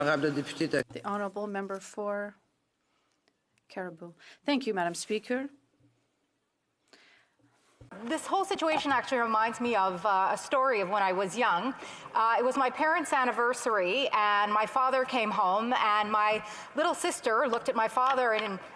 The honourable member for Caribou. Thank you, Madam Speaker. This whole situation actually reminds me of a story of when I was young. It was my parents' anniversary, and my father came home, and my little sister looked at my father,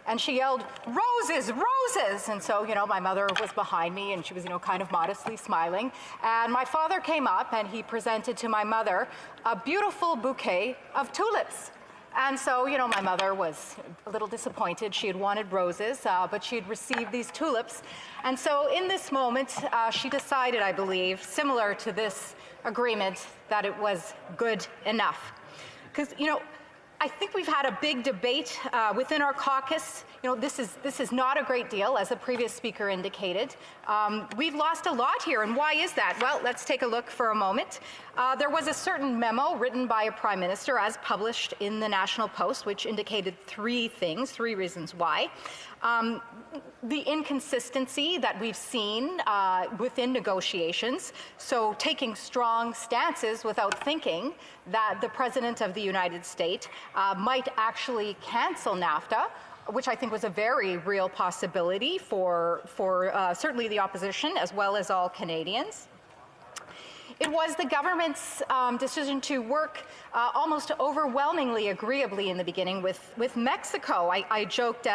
and she yelled, "Roses, roses!" And so, my mother was behind me, and she was, kind of modestly smiling. And my father came up, and he presented to my mother a beautiful bouquet of tulips. And so, my mother was a little disappointed. She had wanted roses, but she had received these tulips. And so in this moment, she decided, I believe, similar to this agreement, that it was good enough. Because, I think we've had a big debate within our caucus. This is not a great deal, as the previous speaker indicated. We've lost a lot here, and why is that? Well, let's take a look for a moment. There was a certain memo written by a prime minister, as published in the National Post, which indicated three reasons why. The inconsistency that we've seen within negotiations, so taking strong stances without thinking that the President of the United States might actually cancel NAFTA, which I think was a very real possibility for certainly the opposition as well as all Canadians. It was the government's decision to work almost overwhelmingly agreeably in the beginning with Mexico. I joked,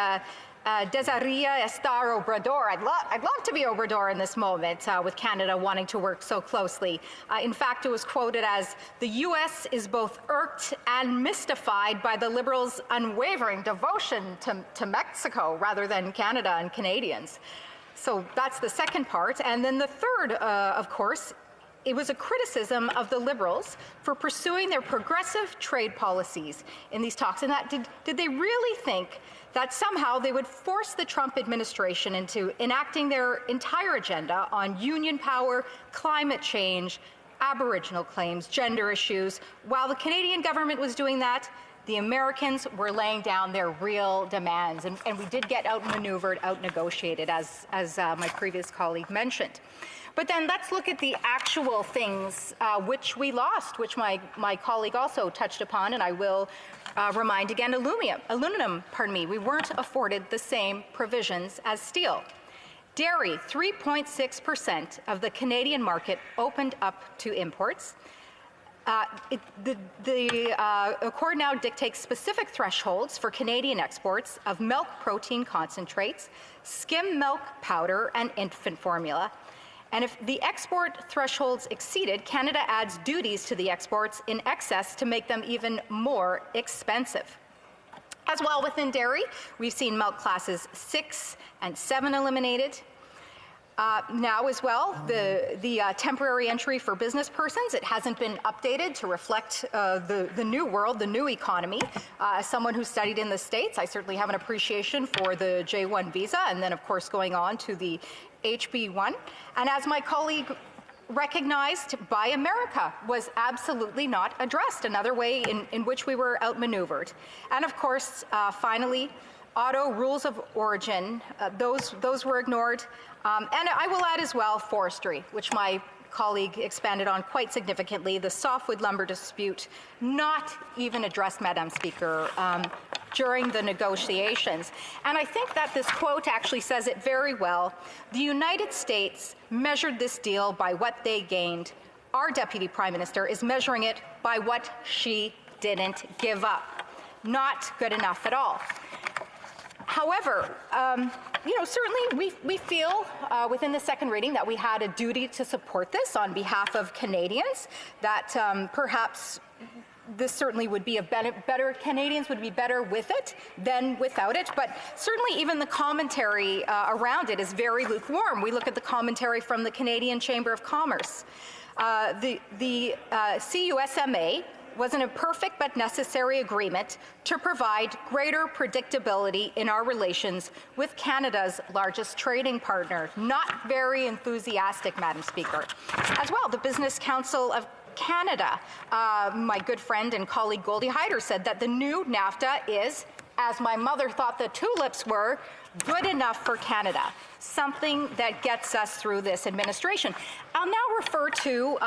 desearía estar Obrador. I'd love to be Obrador in this moment with Canada wanting to work so closely. In fact, it was quoted as, "The U.S. is both irked and mystified by the Liberals' unwavering devotion to Mexico rather than Canada and Canadians." So that's the second part. And then the third, of course, it was a criticism of the Liberals for pursuing their progressive trade policies in these talks. And that did they really think that somehow they would force the Trump administration into enacting their entire agenda on union power, climate change, Aboriginal claims, gender issues? While the Canadian government was doing that, the Americans were laying down their real demands, and we did get outmaneuvered, outnegotiated, as my previous colleague mentioned. But then let's look at the actual things which we lost, which my colleague also touched upon, and I will remind again, aluminum, we weren't afforded the same provisions as steel. Dairy, 3.6% of the Canadian market opened up to imports. The Accord now dictates specific thresholds for Canadian exports of milk protein concentrates, skim milk powder, and infant formula. And if the export thresholds exceeded, Canada adds duties to the exports in excess to make them even more expensive. As well, within dairy, we've seen milk classes 6 and 7 eliminated. Now as well, the temporary entry for business persons, it hasn't been updated to reflect the new world, the new economy. As someone who studied in the States, I certainly have an appreciation for the J1 visa, and then of course going on to the HB1. And as my colleague recognized, Buy America was absolutely not addressed, another way in which we were outmaneuvered. And of course, finally, auto rules of origin, those were ignored. And I will add as well forestry, which my colleague expanded on quite significantly. The softwood lumber dispute not even addressed, Madam Speaker, during the negotiations. And I think that this quote actually says it very well. The United States measured this deal by what they gained. Our Deputy Prime Minister is measuring it by what she didn't give up. Not good enough at all. However, certainly we feel within the second reading that we had a duty to support this on behalf of Canadians, that perhaps this certainly would be better, Canadians would be better with it than without it, but certainly even the commentary around it is very lukewarm. We look at the commentary from the Canadian Chamber of Commerce. The CUSMA was an imperfect but necessary agreement to provide greater predictability in our relations with Canada's largest trading partner. Not very enthusiastic, Madam Speaker. As well, the Business Council of Canada, my good friend and colleague Goldie Hyder said that the new NAFTA is as my mother thought the tulips were, good enough for Canada, something that gets us through this administration. I'll now refer to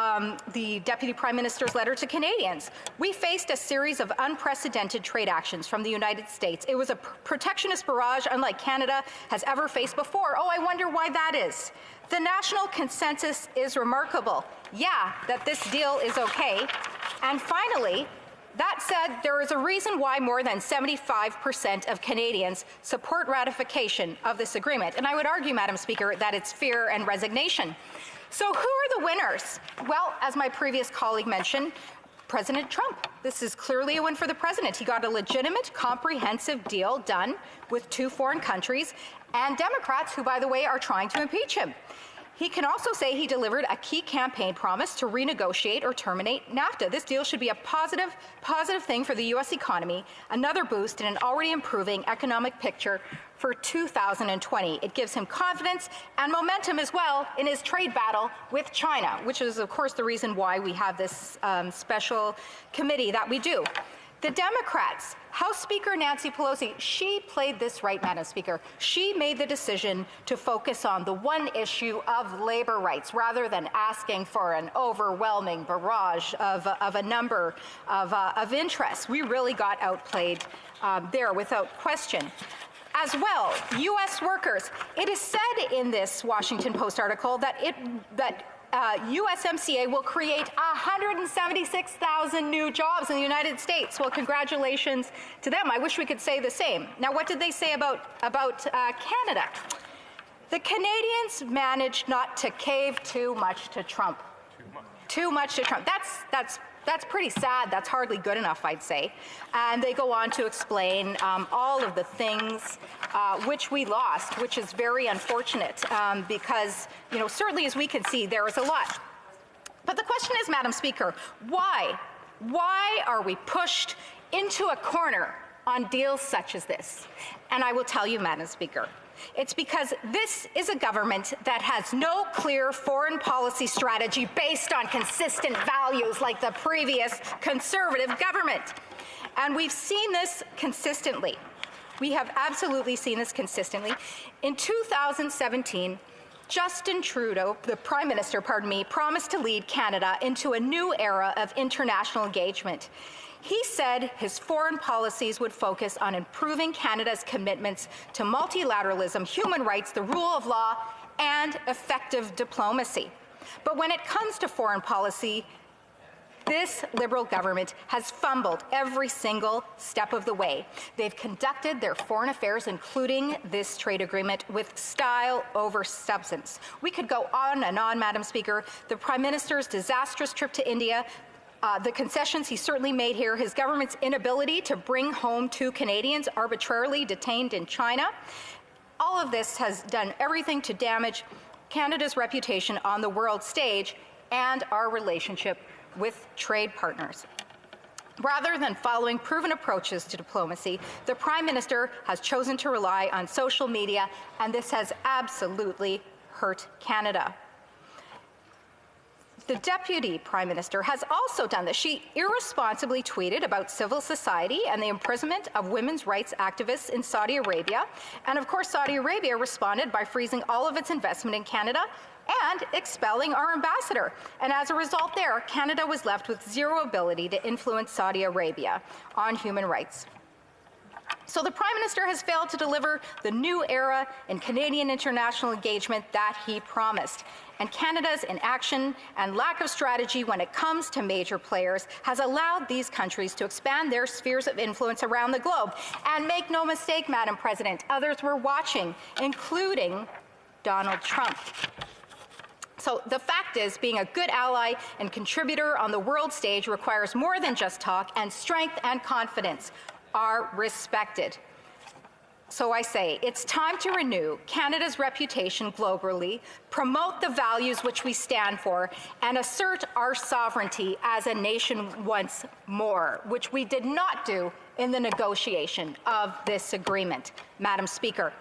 the Deputy Prime Minister's letter to Canadians. We faced a series of unprecedented trade actions from the United States. It was a protectionist barrage unlike Canada has ever faced before. Oh, I wonder why that is. The national consensus is remarkable. Yeah, that this deal is okay. And finally, that said, there is a reason why more than 75% of Canadians support ratification of this agreement. And I would argue, Madam Speaker, that it's fear and resignation. So who are the winners? Well, as my previous colleague mentioned, President Trump. This is clearly a win for the president. He got a legitimate, comprehensive deal done with 2 foreign countries and Democrats who, by the way, are trying to impeach him. He can also say he delivered a key campaign promise to renegotiate or terminate NAFTA. This deal should be a positive thing for the U.S. economy, another boost in an already improving economic picture for 2020. It gives him confidence and momentum as well in his trade battle with China, which is, of course, the reason why we have this special committee that we do. The Democrats, House Speaker Nancy Pelosi, she played this right, Madam Speaker. She made the decision to focus on the one issue of labor rights rather than asking for an overwhelming barrage of a number of interests. We really got outplayed there without question. As well, U.S. workers. It is said in this Washington Post article that USMCA will create 176,000 new jobs in the United States. Well, congratulations to them. I wish we could say the same. Now, what did they say about Canada? The Canadians managed not to cave too much to Trump. Too much to Trump. That's pretty sad. That's hardly good enough, I'd say. And they go on to explain all of the things which we lost, which is very unfortunate because, certainly as we can see, there is a lot. But the question is, Madam Speaker, why? Why are we pushed into a corner on deals such as this? And I will tell you, Madam Speaker, it's because this is a government that has no clear foreign policy strategy based on consistent values like the previous Conservative government. And we've seen this consistently. We have absolutely seen this consistently. In 2017, Justin Trudeau, the Prime Minister, promised to lead Canada into a new era of international engagement. He said his foreign policies would focus on improving Canada's commitments to multilateralism, human rights, the rule of law, and effective diplomacy. But when it comes to foreign policy, this Liberal government has fumbled every single step of the way. They've conducted their foreign affairs, including this trade agreement, with style over substance. We could go on and on, Madam Speaker. The Prime Minister's disastrous trip to India, the concessions he certainly made here, his government's inability to bring home 2 Canadians arbitrarily detained in China, all of this has done everything to damage Canada's reputation on the world stage and our relationship with trade partners. Rather than following proven approaches to diplomacy, the Prime Minister has chosen to rely on social media, and this has absolutely hurt Canada. The Deputy Prime Minister has also done this. She irresponsibly tweeted about civil society and the imprisonment of women's rights activists in Saudi Arabia. And of course, Saudi Arabia responded by freezing all of its investment in Canada and expelling our ambassador. And as a result there, Canada was left with zero ability to influence Saudi Arabia on human rights. So the Prime Minister has failed to deliver the new era in Canadian international engagement that he promised. And Canada's inaction and lack of strategy when it comes to major players has allowed these countries to expand their spheres of influence around the globe. And make no mistake, Madam President, others were watching, including Donald Trump. So the fact is, being a good ally and contributor on the world stage requires more than just talk, and strength and confidence are respected. So I say, it's time to renew Canada's reputation globally, promote the values which we stand for, and assert our sovereignty as a nation once more, which we did not do in the negotiation of this agreement. Madam Speaker.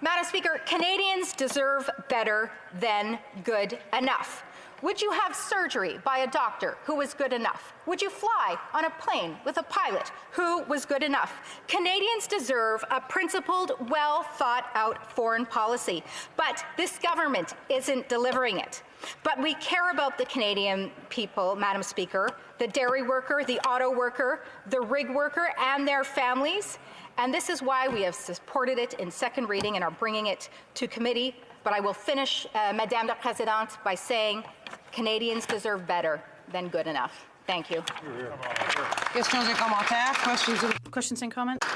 Madam Speaker, Canadians deserve better than good enough. Would you have surgery by a doctor who was good enough? Would you fly on a plane with a pilot who was good enough? Canadians deserve a principled, well-thought-out foreign policy, but this government isn't delivering it. But we care about the Canadian people, Madam Speaker, the dairy worker, the auto worker, the rig worker, and their families. And this is why we have supported it in second reading and are bringing it to committee. But I will finish, Madame la Présidente, by saying Canadians deserve better than good enough. Thank you. Questions and commentaires. Questions and comments?